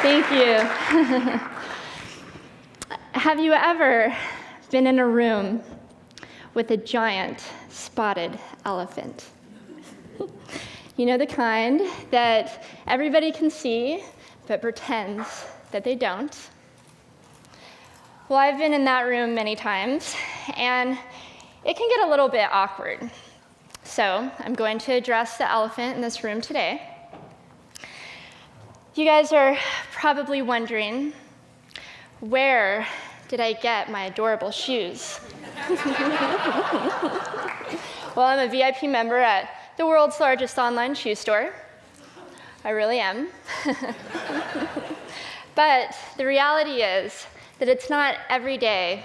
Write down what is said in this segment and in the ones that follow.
Thank you. Have you ever been in a room with a giant spotted elephant? You know, the kind that everybody can see, but pretends that they don't. Well, I've been in that room many times, and it can get a little bit awkward. So I'm going to address the elephant in this room today. You guys are probably wondering, where did I get my adorable shoes? Well, I'm a VIP member at the world's largest online shoe store. I really am. But the reality is that it's not every day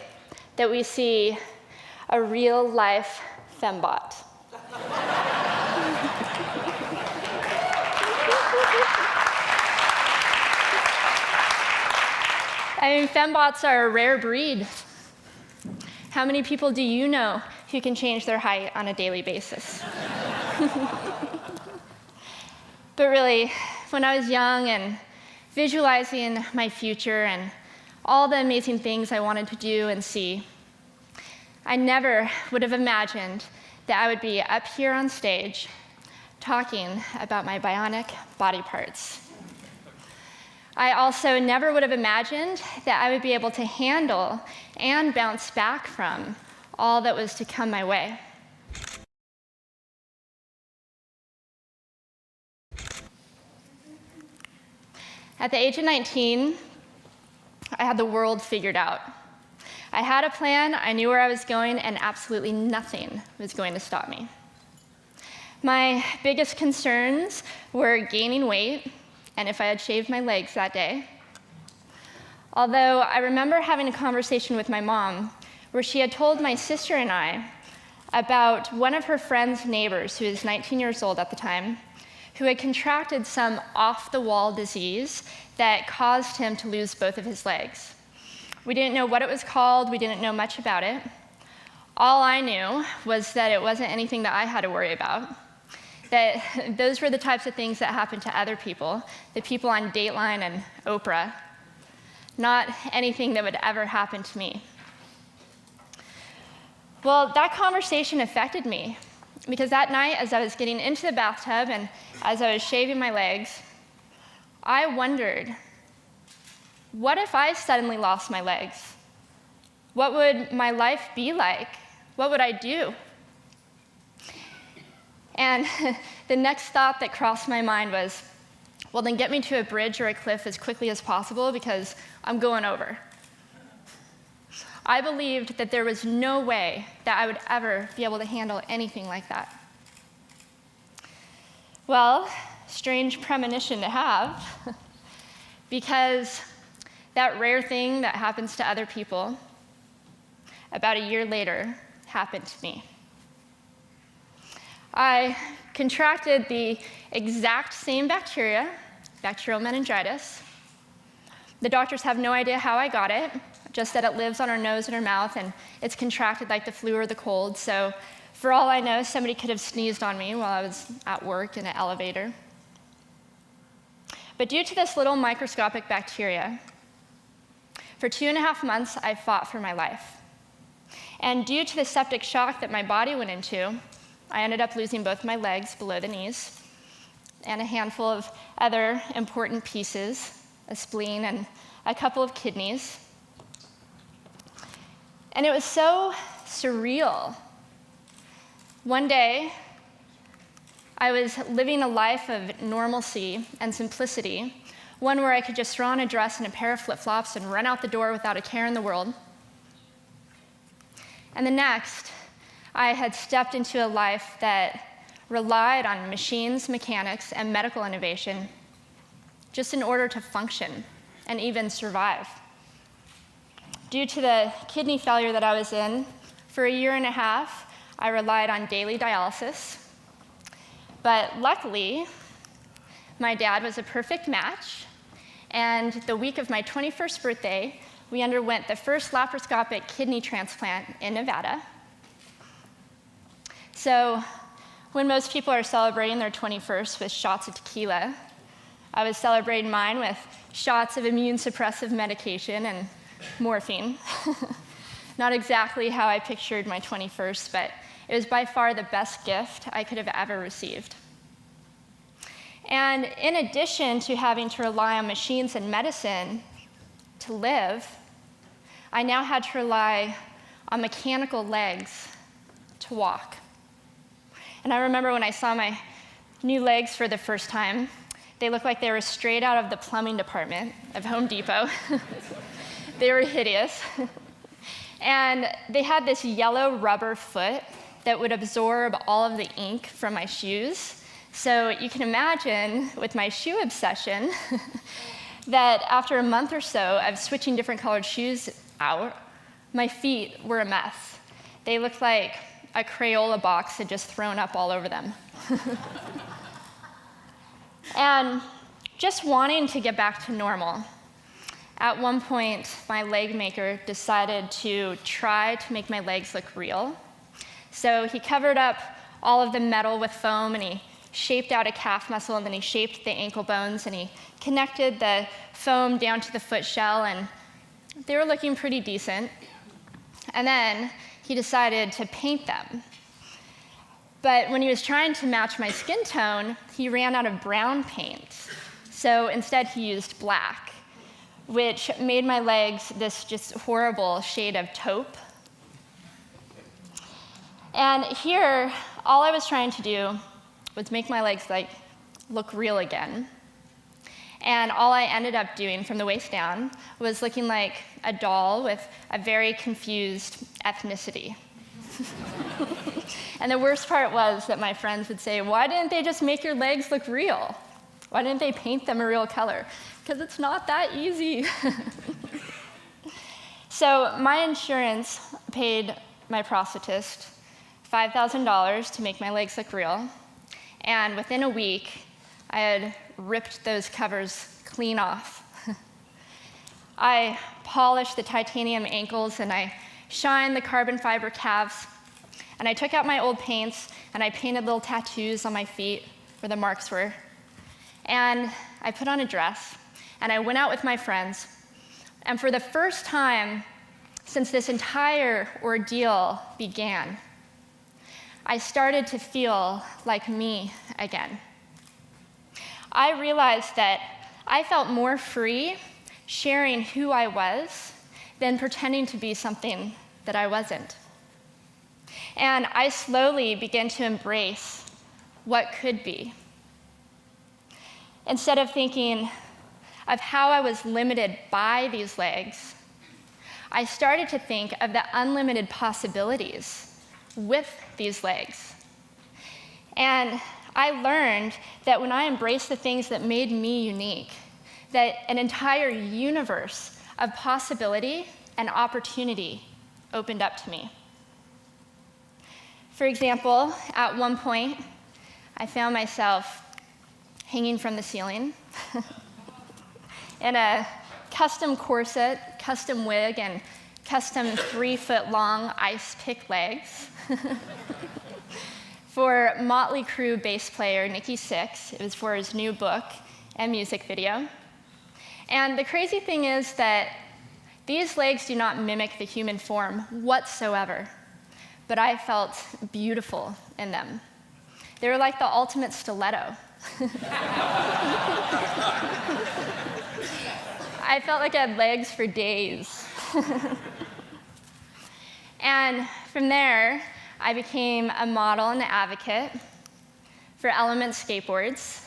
that we see a real-life fembot. I mean, fembots are a rare breed. How many people do you know who can change their height on a daily basis? But really, when I was young and visualizing my future and all the amazing things I wanted to do and see, I never would have imagined that I would be up here on stage talking about my bionic body parts. I also never would have imagined that I would be able to handle and bounce back from all that was to come my way. At the age of 19, I had the world figured out. I had a plan, I knew where I was going, and absolutely nothing was going to stop me. My biggest concerns were gaining weight, and if I had shaved my legs that day. Although I remember having a conversation with my mom where she had told my sister and I about one of her friend's neighbors, who was 19 years old at the time, who had contracted some off-the-wall disease that caused him to lose both of his legs. We didn't know what it was called, we didn't know much about it. All I knew was that it wasn't anything that I had to worry about, that those were the types of things that happened to other people, the people on Dateline and Oprah, not anything that would ever happen to me. Well, that conversation affected me, because that night, as I was getting into the bathtub and as I was shaving my legs, I wondered, what if I suddenly lost my legs? What would my life be like? What would I do? And the next thought that crossed my mind was, well, then get me to a bridge or a cliff as quickly as possible, because I'm going over. I believed that there was no way that I would ever be able to handle anything like that. Well, strange premonition to have, because that rare thing that happens to other people, about a year later, happened to me. I contracted the exact same bacteria, bacterial meningitis. The doctors have no idea how I got it, just that it lives on our nose and our mouth, and it's contracted like the flu or the cold. So for all I know, somebody could have sneezed on me while I was at work in an elevator. But due to this little microscopic bacteria, for 2.5 months, I fought for my life. And due to the septic shock that my body went into, I ended up losing both my legs below the knees and a handful of other important pieces, a spleen and a couple of kidneys. And it was so surreal. One day, I was living a life of normalcy and simplicity, one where I could just throw on a dress and a pair of flip-flops and run out the door without a care in the world. And the next, I had stepped into a life that relied on machines, mechanics, and medical innovation just in order to function and even survive. Due to the kidney failure that I was in, for 1.5 years, I relied on daily dialysis. But luckily, my dad was a perfect match, and the week of my 21st birthday, we underwent the first laparoscopic kidney transplant in Nevada. So when most people are celebrating their 21st with shots of tequila, I was celebrating mine with shots of immune suppressive medication and morphine. Not exactly how I pictured my 21st, but it was by far the best gift I could have ever received. And in addition to having to rely on machines and medicine to live, I now had to rely on mechanical legs to walk. And I remember when I saw my new legs for the first time, they looked like they were straight out of the plumbing department of Home Depot. They were hideous. And they had this yellow rubber foot that would absorb all of the ink from my shoes. So you can imagine, with my shoe obsession, that after a month or so of switching different colored shoes out, my feet were a mess. They looked like a Crayola box had just thrown up all over them. And just wanting to get back to normal, at one point, my leg maker decided to try to make my legs look real. So he covered up all of the metal with foam, and he shaped out a calf muscle, and then he shaped the ankle bones, and he connected the foam down to the foot shell, and they were looking pretty decent. And then he decided to paint them. But when he was trying to match my skin tone, he ran out of brown paint. So instead, he used black, which made my legs this just horrible shade of taupe. And here, all I was trying to do was make my legs look real again. And all I ended up doing from the waist down was looking like a doll with a very confused ethnicity. And the worst part was that my friends would say, "Why didn't they just make your legs look real? Why didn't they paint them a real color?" Because it's not that easy. So my insurance paid my prosthetist $5,000 to make my legs look real. And within a week, I had ripped those covers clean off. I polished the titanium ankles, and I shined the carbon fiber calves. And I took out my old paints, and I painted little tattoos on my feet where the marks were. And I put on a dress, and I went out with my friends. And for the first time since this entire ordeal began, I started to feel like me again. I realized that I felt more free sharing who I was than pretending to be something that I wasn't. And I slowly began to embrace what could be. Instead of thinking of how I was limited by these legs, I started to think of the unlimited possibilities with these legs. And I learned that when I embraced the things that made me unique, that an entire universe of possibility and opportunity opened up to me. For example, at one point, I found myself hanging from the ceiling in a custom corset, custom wig, and custom 3-foot-long ice pick legs for Motley Crue bass player Nikki Sixx. It was for his new book and music video. And the crazy thing is that these legs do not mimic the human form whatsoever, but I felt beautiful in them. They were like the ultimate stiletto. I felt like I had legs for days. And from there, I became a model and an advocate for Element skateboards.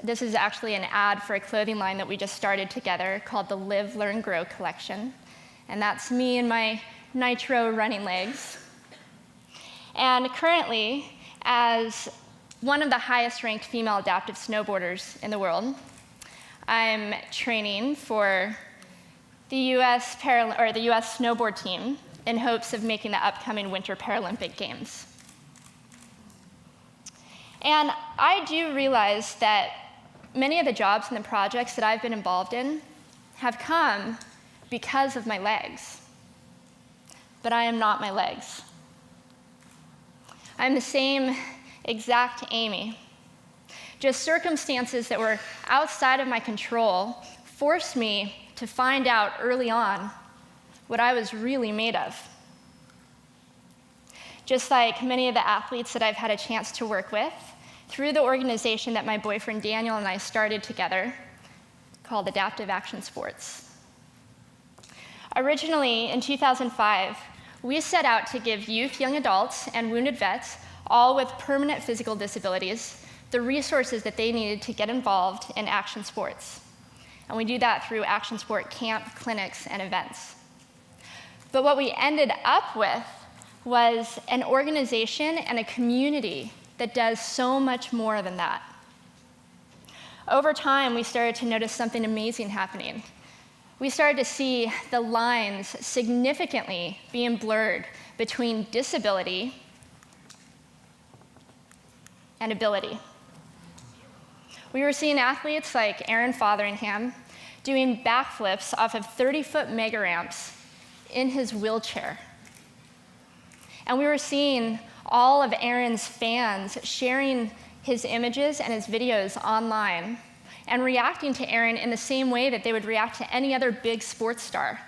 This is actually an ad for a clothing line that we just started together called the Live, Learn, Grow collection. And that's me and my nitro running legs. And currently, as one of the highest ranked female adaptive snowboarders in the world, I'm training for the US snowboard team in hopes of making the upcoming Winter Paralympic Games. And I do realize that many of the jobs and the projects that I've been involved in have come because of my legs. But I am not my legs. I'm the same exact Amy, just circumstances that were outside of my control, forced me to find out early on what I was really made of. Just like many of the athletes that I've had a chance to work with, through the organization that my boyfriend Daniel and I started together, called Adaptive Action Sports. Originally, in 2005, we set out to give youth, young adults, and wounded vets, all with permanent physical disabilities, the resources that they needed to get involved in action sports. And we do that through action sport camp, clinics, and events. But what we ended up with was an organization and a community that does so much more than that. Over time, we started to notice something amazing happening. We started to see the lines significantly being blurred between disability and ability. We were seeing athletes like Aaron Fotheringham doing backflips off of 30-foot mega ramps in his wheelchair. And we were seeing all of Aaron's fans sharing his images and his videos online and reacting to Aaron in the same way that they would react to any other big sports star.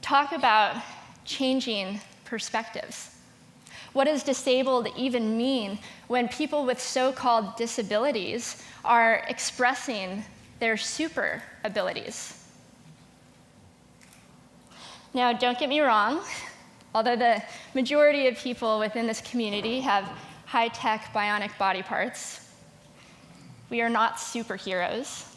Talk about changing perspectives. What does disabled even mean when people with so-called disabilities are expressing their super abilities? Now, don't get me wrong. Although the majority of people within this community have high-tech bionic body parts, we are not superheroes.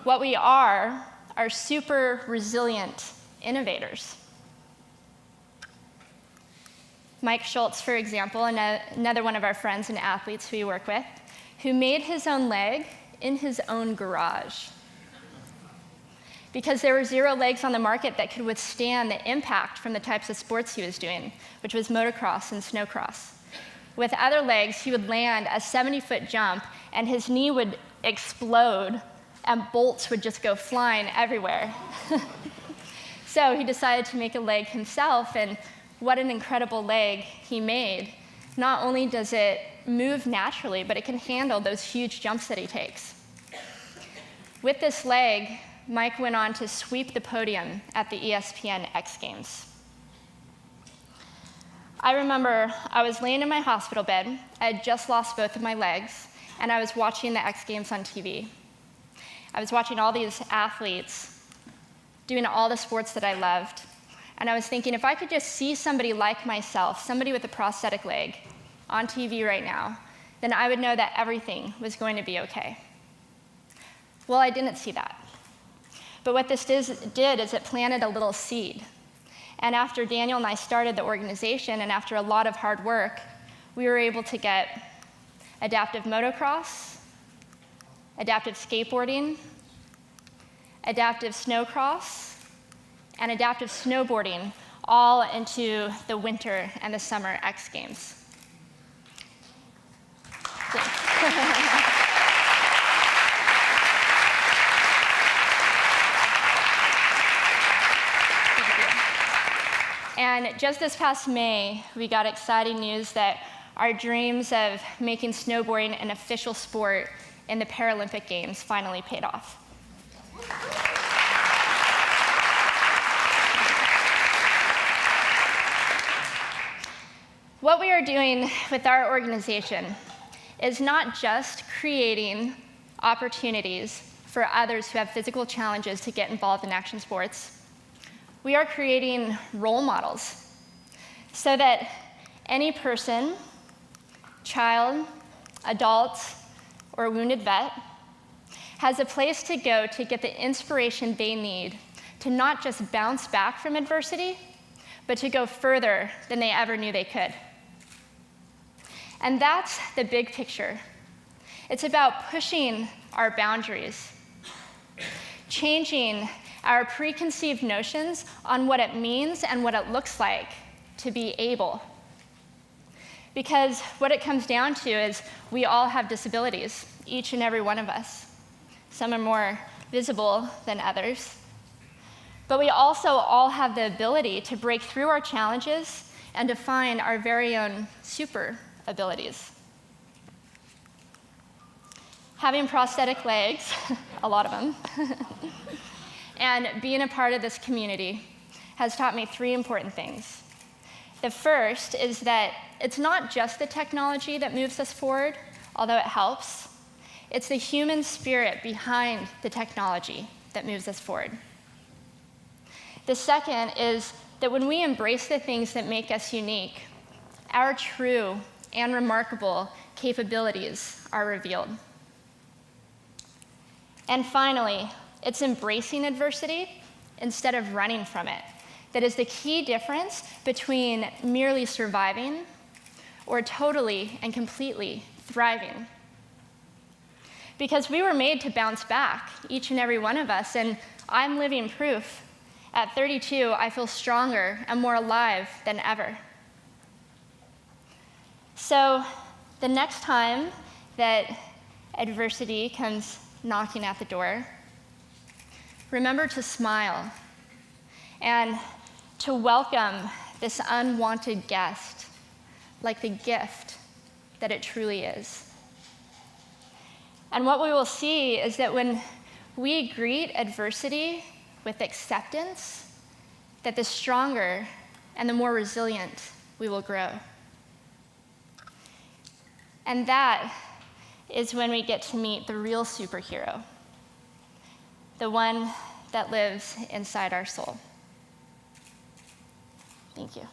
What we are super resilient innovators. Mike Schultz, for example, another one of our friends and athletes who we work with, who made his own leg in his own garage. Because there were 0 legs on the market that could withstand the impact from the types of sports he was doing, which was motocross and snowcross. With other legs, he would land a 70-foot jump, and his knee would explode, and bolts would just go flying everywhere. So he decided to make a leg himself, and what an incredible leg he made. Not only does it move naturally, but it can handle those huge jumps that he takes. With this leg, Mike went on to sweep the podium at the ESPN X Games. I remember I was laying in my hospital bed. I had just lost both of my legs, and I was watching the X Games on TV. I was watching all these athletes doing all the sports that I loved, and I was thinking, if I could just see somebody like myself, somebody with a prosthetic leg, on TV right now, then I would know that everything was going to be okay. Well, I didn't see that. But what this did is it planted a little seed. And after Daniel and I started the organization, and after a lot of hard work, we were able to get adaptive motocross, adaptive skateboarding, adaptive snowcross, and adaptive snowboarding all into the winter and the summer X Games. And just this past May, we got exciting news that our dreams of making snowboarding an official sport in the Paralympic Games finally paid off. What we are doing with our organization is not just creating opportunities for others who have physical challenges to get involved in action sports. We are creating role models so that any person, child, adult, or wounded vet has a place to go to get the inspiration they need to not just bounce back from adversity, but to go further than they ever knew they could. And that's the big picture. It's about pushing our boundaries, changing our preconceived notions on what it means and what it looks like to be able. Because what it comes down to is we all have disabilities, each and every one of us. Some are more visible than others. But we also all have the ability to break through our challenges and to find our very own super abilities. having prosthetic legs, a lot of them, and being a part of this community has taught me 3 important things. The first is that it's not just the technology that moves us forward, although it helps. It's the human spirit behind the technology that moves us forward. The second is that when we embrace the things that make us unique, our true and remarkable capabilities are revealed. And finally, it's embracing adversity instead of running from it that is the key difference between merely surviving or totally and completely thriving. Because we were made to bounce back, each and every one of us, and I'm living proof. At 32, I feel stronger and more alive than ever. So the next time that adversity comes knocking at the door, remember to smile and to welcome this unwanted guest like the gift that it truly is. And what we will see is that when we greet adversity with acceptance, that the stronger and the more resilient we will grow. And that is when we get to meet the real superhero, the one that lives inside our soul. Thank you.